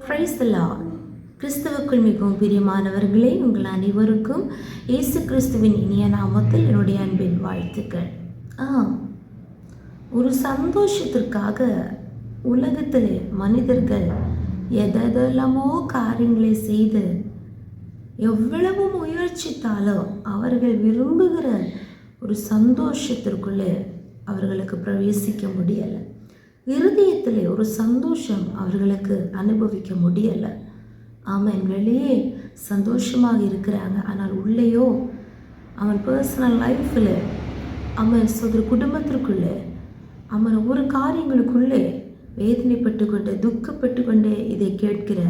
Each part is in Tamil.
Praise the Lord. கிறிஸ்துவுக்குள் மிகவும் பிரியமானவர்களே, உங்கள் அனைவருக்கும் இயேசு கிறிஸ்துவின் இனிய நாமத்தில் என்னுடைய அன்பின் வாழ்த்துக்கள். ஒரு சந்தோஷத்திற்காக உலகத்தில் மனிதர்கள் எதெல்லாமோ காரியங்களை செய்து எவ்வளவு முயற்சித்தாலும் அவர்கள் விரும்புகிற ஒரு சந்தோஷத்திற்குள்ளே அவர்களுக்கு பிரவேசிக்க முடியலை. இருதயத்தில் ஒரு சந்தோஷம் அவர்களுக்கு அனுபவிக்க முடியலை. அவன் வெளியே சந்தோஷமாக இருக்கிறாங்க, ஆனால் உள்ளேயோ அவன் பர்சனல் லைஃப்பில் அவன் குடும்பத்திற்குள்ளே அவன் ஒரு காரியங்களுக்குள்ளே வேதனைப்பட்டு கொண்டு துக்கப்பட்டு கொண்டே இதை கேட்கிற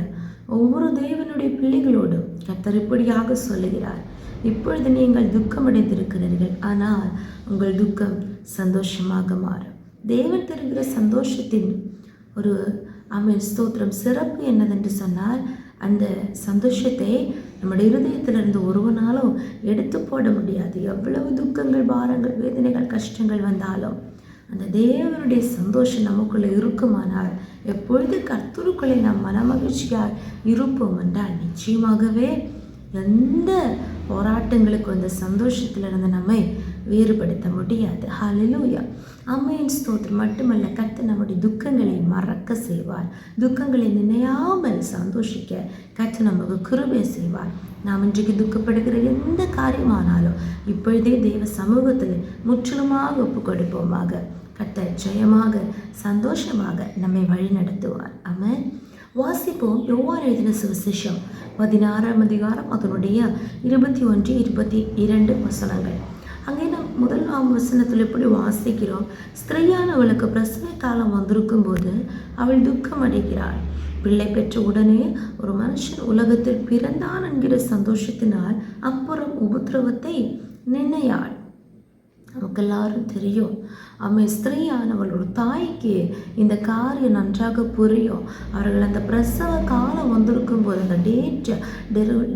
ஒவ்வொரு தேவனுடைய பிள்ளைகளோடும் கர்த்தர் இப்படியாக சொல்லுகிறார், இப்பொழுது நீங்கள் துக்கமடைந்திருக்கிறீர்கள், ஆனால் உங்கள் துக்கம் சந்தோஷமாக மாறும். தேவன் தருகிற சந்தோஷத்தின் ஒரு ஸ்தோத்திரம் சிறப்பு என்னதென்று சொன்னால், அந்த சந்தோஷத்தை நம்முடைய இருதயத்திலிருந்து ஒருவனாலும் எடுத்து போட முடியாது. எவ்வளவு துக்கங்கள், பாரங்கள், வேதனைகள், கஷ்டங்கள் வந்தாலும் அந்த தேவனுடைய சந்தோஷம் நமக்குள்ளே இருக்குமானால், எப்பொழுது கர்த்தருக்குள்ளே நாம் மனமகிழ்ச்சியால் இருப்போம் என்றால் நிச்சயமாகவே எந்த போராட்டங்களுக்கு அந்த சந்தோஷத்திலிருந்து நம்மை வேறுபடுத்த முடியாது. ஹல்லேலூயா. ஆமென். ஸ்தோத்திரம். மட்டுமல்ல, கர்த்தர் நம்முடைய துக்கங்களை மறக்க செய்வார். துக்கங்களை நினையாமல் சந்தோஷிக்க கர்த்தர் நமக்கு கிருபை செய்வார். நாம் இன்றைக்கு துக்கப்படுகிற எந்த காரியமானாலும் இப்பொழுதே தேவ சமூகத்தில் முற்றிலுமாக ஒப்பு கொடுப்போமாக. கர்த்தர் ஜெயமாக சந்தோஷமாக நம்மை வழி நடத்துவார். ஆமென். வாசிப்போம். யோவான் எழுதின சுவிசேஷம் 16ஆம் அதிகாரம் அதனுடைய 21, 22 வசனங்கள். அங்கே நாம் 1ஆம் வசனத்தில் எப்படி வாசிக்கிறோம், ஸ்திரீயானவளுக்கு பிரசவ காலம் வந்திருக்கும் போது அவள் துக்கம் அடைகிறாள். பிள்ளை பெற்ற உடனே ஒரு மனுஷன் உலகத்தில் பிறந்தான் என்கிற சந்தோஷத்தினால் அப்புறம் உபத்திரவத்தை நினையாள். நமக்கு எல்லாரும் தெரியும், ஸ்திரீயானவள் ஒரு தாய்க்கு இந்த காரியம் நன்றாக புரியும். அவர்கள் அந்த பிரசவ காலம் வந்திருக்கும் போது அந்த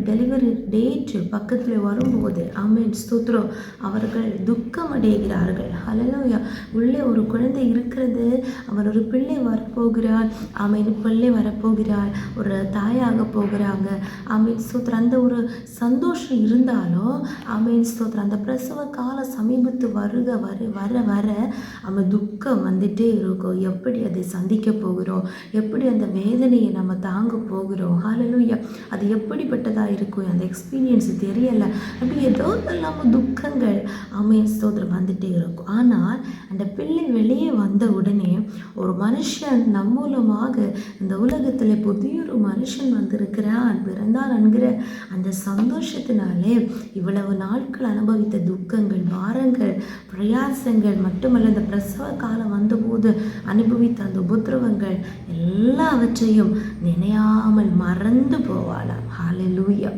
டெலிவரி டேட்டு பக்கத்தில் வரும்போது ஸ்தோத்திரம், அவர்கள் துக்கம் அடைகிறார்கள். ஹல்லேலூயா. உள்ளே ஒரு குழந்தை இருக்கிறது, அவன் ஒரு பிள்ளை வரப்போகிறாள், பிள்ளை வரப்போகிறாள், ஒரு தாயாக போகிறாங்க. ஸ்தோத்திரம். அந்த ஒரு சந்தோஷம் இருந்தாலும் ஸ்தோத்திரம், அந்த பிரசவ கால சமீபத்து வர வர அவன் துக்கம் வந்துட்டே இருக்கும். எப்படி அதை சந்திக்க போகிறோம், எப்படி அந்த வேதனையை நம்ம தாங்க போகிறோம். ஹல்லேலூயா. அது எப்படிப்பட்டதாக இருக்கும், அந்த எக்ஸ்பீரியன்ஸ் தெரியலை. அப்படி ஏதோ இல்லாமல் துக்கங்கள் ஸ்தோத்திரம் வந்துட்டே இருக்கும். ஆனால் அந்த பிள்ளை வெளியே வந்த உடனே ஒரு மனுஷன் நம் மூலமாக இந்த உலகத்தில் புதியொரு மனுஷன் வந்திருக்கிறான், பிறந்தான் என்கிற அந்த சந்தோஷத்தினாலே இவ்வளவு நாட்கள் அனுபவித்த துக்கங்கள், பாரங்கள், பிரயாசங்கள், மட்டுமல்ல இந்த பிரசவ காலம் வந்தபோது அனுபவித்த அந்த உபத்திரவங்கள் எல்லாவற்றையும் நினையாமல் மறந்து போவாளாம். ஹல்லேலூயா.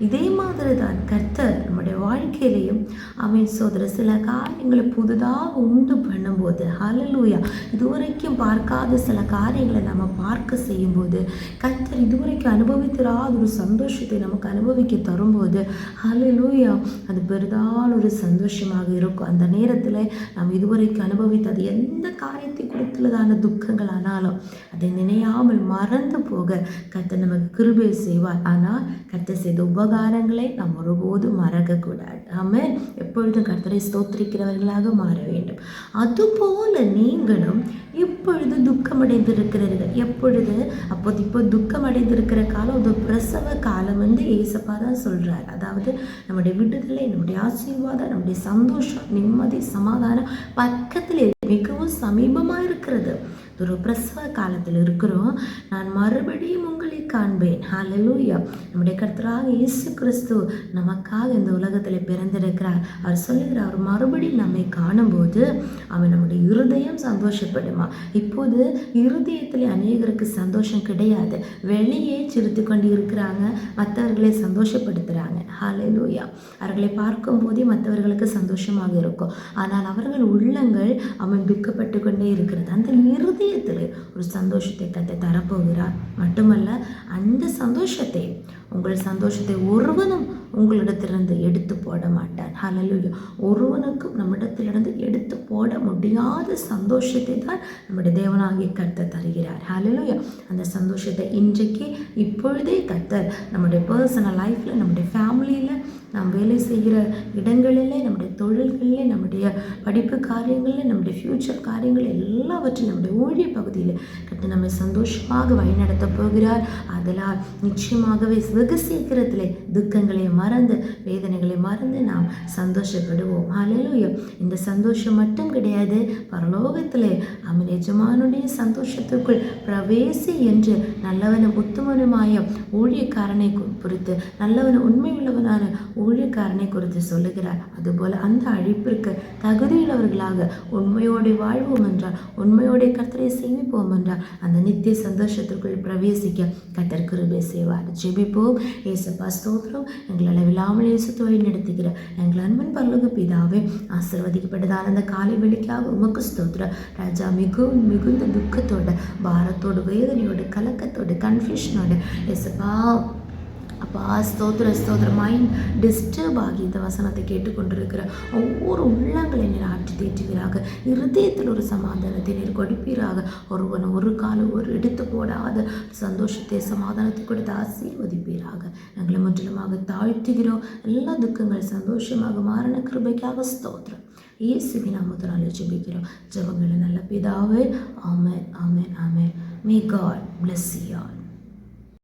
இதே மாதிரி தான் கர்த்தர் நம்முடைய வாழ்க்கையிலையும் சோதர சில காரியங்களை புதுதாக உண்டு பண்ணும்போது, ஹல்லேலூயா, இதுவரைக்கும் பார்க்காத சில காரியங்களை நம்ம பார்க்க செய்யும்போது, கர்த்தர் இதுவரைக்கும் அனுபவித்திராத ஒரு சந்தோஷத்தை நமக்கு அனுபவிக்க தரும்போது, ஹல்லேலூயா, அது பெரிதான ஒரு சந்தோஷமாக இருக்கும். அந்த நேரத்தில் நாம் இதுவரைக்கும் அனுபவித்த அது எந்த காரியத்தை குறித்துள்ளதான துக்கங்கள் ஆனாலும் அதை நினையாமல் மறந்து போக கர்த்தர் நமக்கு கிருபை செய்வார். ஆனால் கர்த்தர் செய்த உபகாரங்களை நாம் ஒருபோதும் மறக்கக்கூடாது. ஆமென். எப்பொழுதும் கர்த்தரை ஸ்தோத்திரிக்கிறவர்களாக மாற வேண்டும். அதுபோல நீங்களும் இப்பொழுது துக்கமடைந்திருக்கிறீர்கள். எப்பொழுது? இப்போ துக்கமடைந்திருக்கிற காலம் அது பிரசவ காலம் வந்து ஏசப்பா தான் சொல்கிறார். அதாவது நம்முடைய விடுதலை, நம்முடைய ஆசீர்வாதம், நம்முடைய சந்தோஷம், நிம்மதி, சமாதானம் பக்கத்தில் மிகவும் சமீபமாக இருக்கிறது. ஒரு பிரசவ காலத்தில் இருக்கிறோம். நான் மறுபடியும் உங்களை காண்பேன். ஹல்லேலூயா. நம்முடைய கர்த்தராக இயேசு கிறிஸ்து நமக்காக இந்த உலகத்தில் பிறந்திருக்கிறார். அவர் சொல்லுகிறார், அவர் மறுபடியும் நம்மை காணும்போது அவன் நம்முடைய இருதயம் சந்தோஷப்படுமா. இப்போது இருதயத்தில் அநேகருக்கு சந்தோஷம் கிடையாது. வெளியே சிரித்து கொண்டு இருக்கிறாங்க, மற்றவர்களை சந்தோஷப்படுத்துகிறாங்க. ஹல்லேலூயா. அவர்களை பார்க்கும் போதே மற்றவர்களுக்கு சந்தோஷமாக இருக்கும். ஆனால் அவர்கள் உள்ளங்கள் துக்கப்பட்டு கொண்டே இருக்கிறது. அந்த இருதயத்தில் ஒரு சந்தோஷத்தை கர்த்தர் தரப்போகிறார். மட்டுமல்ல, அந்த சந்தோஷத்தை உங்கள் சந்தோஷத்தை ஒருவனும் உங்களிடத்திலிருந்து எடுத்து போட மாட்டார். ஹல்லேலூயா. ஒருவனுக்கும் நம்மிடத்திலிருந்து எடுத்து போட முடியாத சந்தோஷத்தை தான் நம்முடைய தேவனாகிய கர்த்தர் தருகிறார். ஹல்லேலூயா. அந்த சந்தோஷத்தை இன்றைக்கு இப்பொழுதே கர்த்தர் நம்முடைய பர்சனல் லைஃப்பில், நம்முடைய ஃபேமிலியில், நாம் வேலை செய்கிற இடங்களிலே, நம்முடைய தொழில்களிலே, நம்முடைய படிப்பு காரியங்களில், நம்முடைய ஃப்யூச்சர் காரியங்கள் எல்லாவற்றிலும், நம்முடைய ஊழிய பகுதியில் கர்த்தர் நம்மை சந்தோஷமாக வழிநடத்த போகிறார். அதனால் நிச்சயமாகவே வெகு சீக்கிரத்திலே துக்கங்களை மறந்து, வேதனைகளை மறந்து நாம் சந்தோஷப்படுவோம். ஹல்லேலூயா. இந்த சந்தோஷம் மட்டும் கிடையாது, பரலோகத்திலே அவன் எஜமானுடைய சந்தோஷத்துக்குள் பிரவேசி என்று நல்லவனும் உத்தமனுமாய ஊழியக்காரனை குறித்து, நல்லவன் உண்மை உள்ளவனான ஊழியக்காரனை குறித்து சொல்லுகிறார். அதுபோல அந்த அழைப்பிற்கு தகுதியுள்ளவர்களாக உண்மையோடு வாழ்வோம் என்றால், உண்மையோட கர்த்தரை சேமிப்போம் என்றால், அந்த நித்திய சந்தோஷத்திற்குள் பிரவேசிக்க கர்த்தர் கிருபை செய்வார். ஜெபிப்போம். ஏசப்பா ஸ்தோத்திரம். எங்கள் அளவில்லாமல் இயேசு வழி நடத்துகிற எங்கள் அன்பின் பரலோக பிதாவே, ஆசீர்வதிக்கப்பட்டதான அந்த காலை வேளைக்காக உமக்கு ஸ்தோத்திரம். ராஜா, மிகுந்த துக்கத்தோட, பாரத்தோடு, வேதனையோடு, கலக்கத்தோடு, கன்ஃபியூஷனோடு ஏசப்பா அப்பா ஸ்தோத்திர மைண்ட் டிஸ்டர்ப் ஆகி இந்த வசனத்தை கேட்டுக்கொண்டிருக்கிற ஒவ்வொரு உள்ளங்களை நீர் ஆற்றி தேற்றுவீராக. இருதயத்தில் ஒரு சமாதானத்தை நீர் கொடுப்பீராக. ஒருவன் ஒரு காலம் ஒரு எடுத்து போடாத சந்தோஷத்தை, சமாதானத்தை கொடுத்து ஆசீர்வதிப்பீராக. எங்களை முற்றிலுமாக தாழ்த்துகிறோம். எல்லா துக்கங்கள் சந்தோஷமாக மாறின கிருபைக்காக ஸ்தோத்திரம். இயேசுவின் நாமத்தினாலே ஜெபிக்கிறோம். ஜெபங்களை நல்ல பிதாவே. ஆமென், ஆமென், ஆமென். May God bless you all.